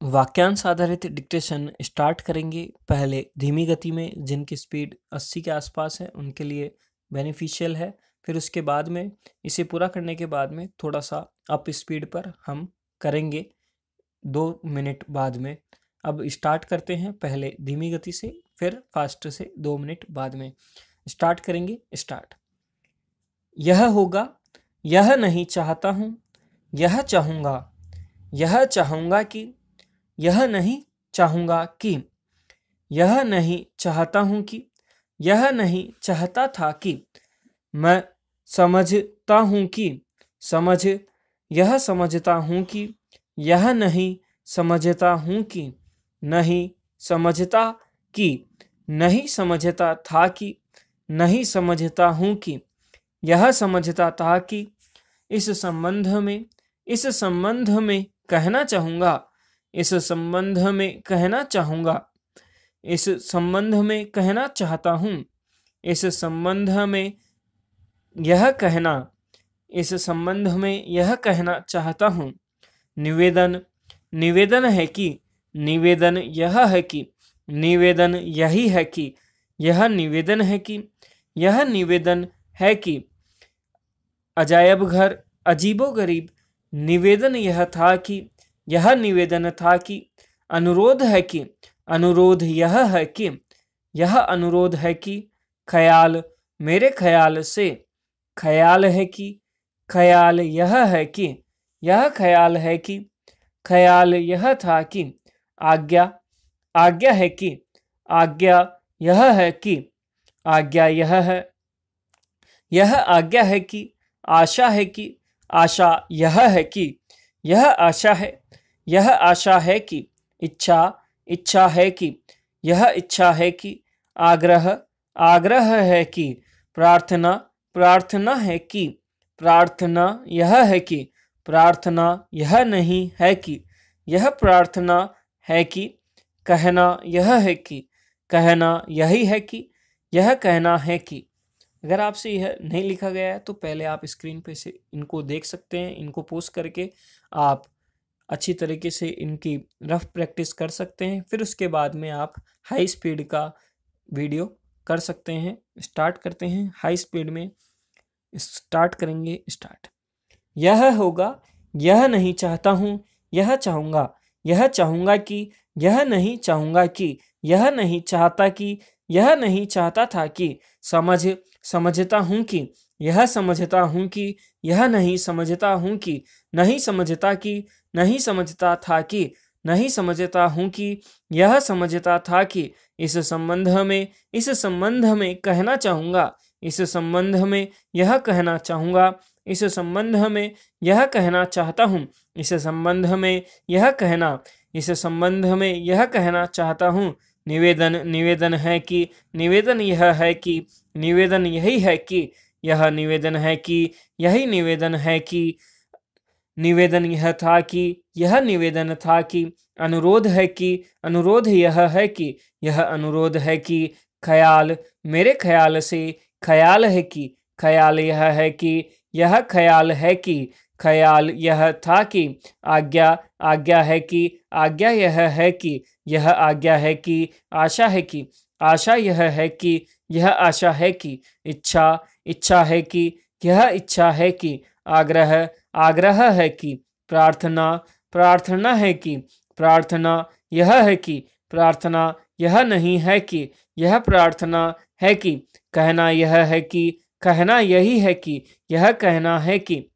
वाक्यांश आधारित dictation start करेंगे। पहले धीमी गति में, जिनकी स्पीड 80 के आसपास है उनके लिए बेनिफिशियल है। फिर उसके बाद में इसे पूरा करने के बाद में थोड़ा सा अप स्पीड पर हम करेंगे 2 मिनट बाद में। अब स्टार्ट करते हैं, पहले धीमी गति से फिर फास्ट से 2 मिनट बाद में। स्टार्ट करेंगे। स्टार्ट। यह होगा, यह नहीं चाहता हूँ, यह चाहूँगा, यह चाहूँगा कि, यह नहीं चाहूँगा कि, यह नहीं चाहता हूँ कि, यह नहीं चाहता था कि, मैं समझता हूँ कि, समझ, यह समझता हूँ कि, यह नहीं समझता हूँ कि, नहीं समझता कि, नहीं समझता था कि, नहीं समझता हूँ कि, यह समझता था कि, इस संबंध में कहना चाहूँगा, इस संबंध में कहना चाहूँगा, इस संबंध में कहना चाहता हूँ, इस संबंध में यह कहना, इस संबंध में यह कहना चाहता हूँ। निवेदन, निवेदन है कि, निवेदन यह है कि, निवेदन यही है कि, यह निवेदन है कि, यह निवेदन है कि। अजायब घर, अजीबोगरीब, निवेदन यह था कि, यह निवेदन था कि। अनुरोध है कि, अनुरोध यह है कि, यह अनुरोध है कि। ख्याल, मेरे ख्याल से, ख्याल है कि, ख्याल यह है कि, यह ख्याल है कि। ख्याल यह था कि। आज्ञा, आज्ञा है कि, आज्ञा यह है कि, आज्ञा यह है, यह आज्ञा है कि। आशा है कि, आशा यह है कि, यह आशा है, यह आशा है कि। इच्छा, इच्छा है कि, यह इच्छा है कि। आग्रह, आग्रह है कि। प्रार्थना, प्रार्थना है कि, प्रार्थना यह है कि। प्रार्थना यह नहीं है कि, यह प्रार्थना है कि। कहना यह है कि, कहना यही है कि, यह कहना है कि। अगर आपसे यह नहीं लिखा गया है तो पहले आप स्क्रीन पे से इनको देख सकते हैं। इनको पोस्ट करके आप अच्छी तरीके से इनकी रफ प्रैक्टिस कर सकते हैं। फिर उसके बाद में आप हाई स्पीड का वीडियो कर सकते हैं। स्टार्ट करते हैं हाई स्पीड में। स्टार्ट करेंगे। स्टार्ट। यह होगा, यह नहीं चाहता हूँ, यह चाहूँगा, यह चाहूँगा कि, यह नहीं चाहूँगा कि, यह नहीं चाहता कि, यह नहीं चाहता था कि। समझ, समझता हूँ कि, यह समझता हूँ कि, यह नहीं समझता हूँ कि, नहीं समझता कि, नहीं समझता था कि, नहीं समझता हूँ कि, यह समझता था कि। इस संबंध में कहना चाहूँगा, इस संबंध में यह कहना चाहूँगा, इस संबंध में यह कहना चाहता हूँ, इस संबंध में यह कहना, इस संबंध में यह कहना चाहता हूँ। निवेदन, निवेदन है कि, निवेदन यह है कि, निवेदन यही है कि, यह निवेदन है कि, यही निवेदन है कि। निवेदन यह था कि, यह निवेदन था कि। अनुरोध है कि, अनुरोध यह है कि, यह अनुरोध है कि। ख्याल, मेरे ख्याल से, ख्याल है कि, ख्याल यह है कि, यह ख्याल है कि। ख्याल यह था कि। आज्ञा, आज्ञा है कि, आज्ञा यह है कि, यह आज्ञा है कि। आशा है कि, आशा यह है कि, यह आशा है कि। इच्छा, इच्छा है कि, यह इच्छा है कि। आग्रह, आग्रह है कि। प्रार्थना, प्रार्थना है कि। प्रार्थना यह है कि, प्रार्थना यह नहीं है कि, यह प्रार्थना है कि। कहना यह है कि, कहना यही है कि, यह कहना है कि।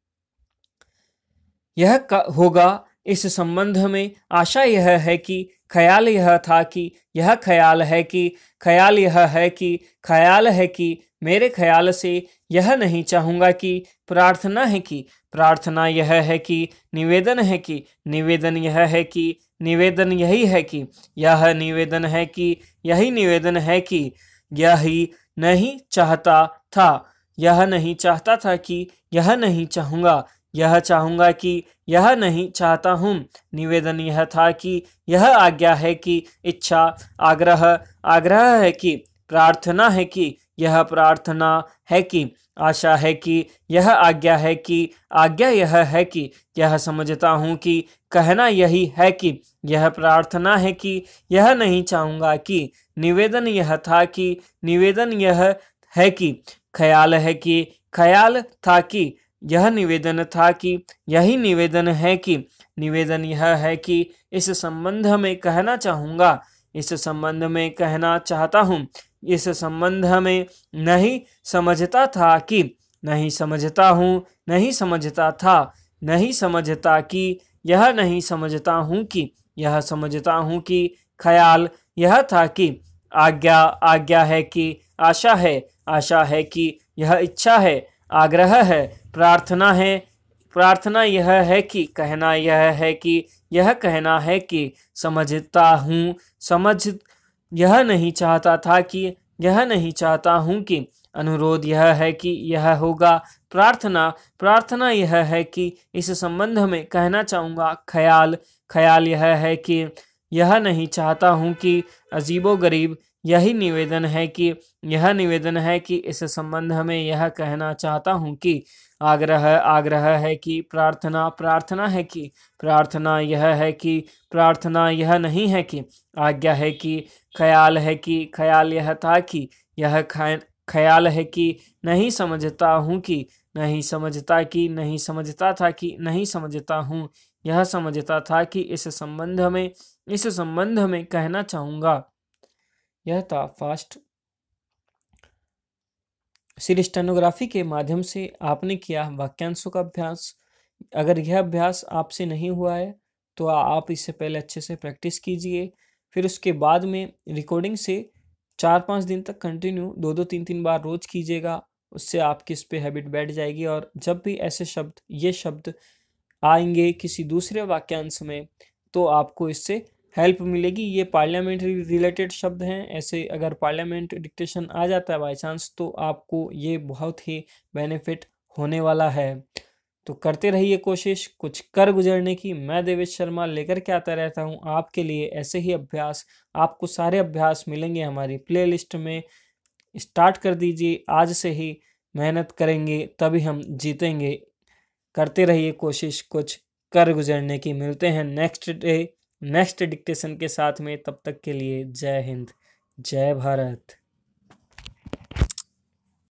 यह होगा, इस संबंध में। आशा यह है कि, ख्याल यह था कि, यह ख्याल है कि। ख्याल यह है कि, ख्याल है कि। मेरे ख्याल से, यह नहीं चाहूँगा कि। प्रार्थना है कि, प्रार्थना यह है कि। निवेदन है कि, निवेदन यह है कि। निवेदन यही है कि, यह निवेदन है कि, यही निवेदन है कि। यही नहीं चाहता था, यह नहीं चाहता था कि, यह नहीं चाहूँगा, यह चाहूँगा कि, यह नहीं चाहता हूँ। निवेदन यह था कि, यह आज्ञा है कि। इच्छा, आग्रह, आग्रह है कि। प्रार्थना है कि, यह प्रार्थना है कि। आशा है कि, यह आज्ञा है कि, आज्ञा यह है कि, यह समझता हूँ कि, कहना यही है कि, यह प्रार्थना है कि, यह नहीं चाहूँगा कि, निवेदन यह था कि, निवेदन यह है कि, ख्याल है कि, ख्याल था कि, यह निवेदन था कि, यही निवेदन है कि, निवेदन यह है कि, इस संबंध में कहना चाहूँगा, इस संबंध में कहना चाहता हूँ, इस संबंध में नहीं समझता था कि, नहीं समझता हूँ, नहीं समझता था, नहीं समझता कि, यह नहीं समझता हूँ कि, यह समझता हूँ कि, ख्याल यह था कि, आज्ञा आज्ञा है कि, आशा है कि, यह इच्छा है, आग्रह है, प्रार्थना है, प्रार्थना यह है कि, कहना यह है कि, यह कहना है कि, समझता हूँ, समझ यह नहीं चाहता था कि, यह नहीं चाहता हूँ कि, अनुरोध यह है कि, यह होगा, प्रार्थना प्रार्थना यह है कि, इस संबंध में कहना चाहूँगा, ख्याल ख्याल यह है कि, यह नहीं चाहता हूँ कि, अजीबोगरीब यही निवेदन है कि, यह निवेदन है कि, इस संबंध में यह कहना चाहता हूँ कि, आग्रह आग्रह है कि, प्रार्थना प्रार्थना है कि, प्रार्थना यह है कि, प्रार्थना यह नहीं है कि, आज्ञा है कि, ख्याल है कि, ख्याल यह था कि, यह ख्याल है कि, नहीं समझता हूँ कि, नहीं समझता कि, नहीं समझता था कि, नहीं समझता हूँ, यह समझता था कि, इस संबंध में कहना चाहूँगा। यह था फास्ट। सिर्फ स्टेनोग्राफी के माध्यम से आपने किया वाक्यांशों का अभ्यास। अगर यह अभ्यास आपसे नहीं हुआ है तो आप इससे पहले अच्छे से प्रैक्टिस कीजिए, फिर उसके बाद में रिकॉर्डिंग से 4-5 दिन तक कंटिन्यू 2-2 3-3 बार रोज कीजिएगा। उससे आपकी इस पे हैबिट बैठ जाएगी और जब भी ऐसे शब्द ये शब्द आएंगे किसी दूसरे वाक्यांश में तो आपको इससे हेल्प मिलेगी। ये पार्लियामेंट्री रिलेटेड शब्द हैं, ऐसे अगर पार्लियामेंट डिक्टेशन आ जाता है बाई चांस तो आपको ये बहुत ही बेनिफिट होने वाला है। तो करते रहिए कोशिश कुछ कर गुजरने की। मैं देवेश शर्मा लेकर के आता रहता हूँ आपके लिए ऐसे ही अभ्यास। आपको सारे अभ्यास मिलेंगे हमारी प्लेलिस्ट में। स्टार्ट कर दीजिए आज से ही, मेहनत करेंगे तभी हम जीतेंगे। करते रहिए कोशिश कुछ कर गुजरने की। मिलते हैं नेक्स्ट डिक्टेशन के साथ में, तब तक के लिए जय हिंद, जय भारत।